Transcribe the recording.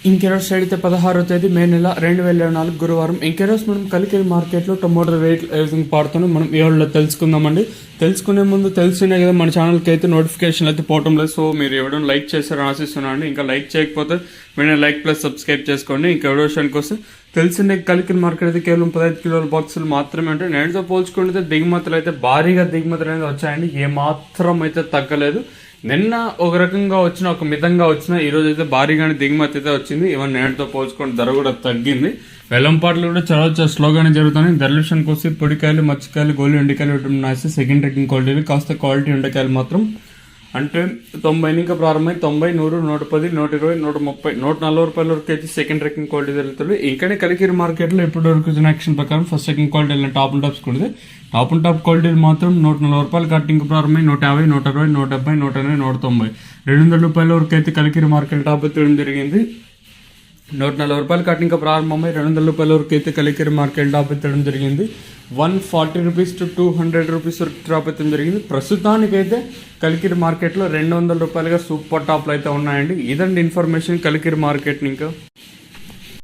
ఇంకెరోజు side అయితే 16వ తేదీ మే నెల 2024 గురువారం. ఇంకెరోజు మనం కలికిరి మార్కెట్లో టొమాటో రేట్ ఏ విధంగా పాడుతున్నాం మనం ఈ వీడియోలో తెలుసుకుందామండి. తెలుసుకునే ముందు తెలిసినే కదా మన ఛానల్కి అయితే నోటిఫికేషన్లు అయితే పోవటం లేదు. సో మీరు ఎవరైనా లైక్ చేస్తారని ఆశిస్తున్నాను అండి. ఇంకా లైక్ చేయకపోతే వెంటనే లైక్ ప్లస్ సబ్స్క్రైబ్ చేసుకోండి. ఇంకా ఎవరో విషయానికి వస్తే తెలిసిన కలికిరి మార్కెట్ అయితే కేవలం 15 కిలోల బాక్సులు మాత్రమే ఉంటాయి. నేటితో పోల్చుకుంటే దిగుమతులు అయితే భారీగా దిగుమతులు అనేది వచ్చాయండి. ఏమాత్రం అయితే తగ్గలేదు. నిన్న ఒక రకంగా వచ్చిన ఒక మితంగా వచ్చిన ఈ రోజు అయితే భారీగానే దిగుమతి అయితే వచ్చింది. ఈవెన్ నేటితో పోల్చుకుంటే ధర కూడా తగ్గింది. వెల్లంపాట్లు కూడా చాలా స్లోగానే జరుగుతున్నాయి. ధరల విషయానికి వస్తే పొడికాయలు, మచ్చికాయలు, గోలి ఎండికాయలు ఇవ్వడం సెకండ్ రేటింగ్ క్వాలిటీలు కాస్త క్వాలిటీ ఎండకాయలు మాత్రం అంటే 90 ఇంకా ప్రారంభమై 90, 100, 110, 120, 130, 140 రూపాయల వరకు అయితే సెకండ్ రేటింగ్ క్వాలిటీ జరుగుతుంది. ఇక్కడే కలికిరి మార్కెట్లో ఇప్పటి వరకు యాక్షన్ ప్రకారం first second quality top and tops కూడా టాప్ అండ్ టాప్ క్వాలిటీలు మాత్రం 140 రూపాయలు కట్టింగ్ ప్రారంభమై 150, 120, 170, 180, 190, 200 రూపాయల వరకు అయితే కలికిరి మార్కెట్ టాప్ ఎత్తడం జరిగింది. 140 రూపాయలు కట్టింగ్ ప్రారంభమై 200 రూపాయల వరకు అయితే కలికిరి మార్కెట్ టాప్ ఎత్తడం జరిగింది. 140 రూపీస్ టు 200 రూపీస్ వరకు డ్రాప్ అయితే జరిగింది. ప్రస్తుతానికైతే కలికిరి మార్కెట్లో 200 రూపాయలుగా సూపర్ టాప్లు అయితే ఉన్నాయండి. ఇదండి ఇన్ఫర్మేషన్ కలికిరి మార్కెట్. ఇంకా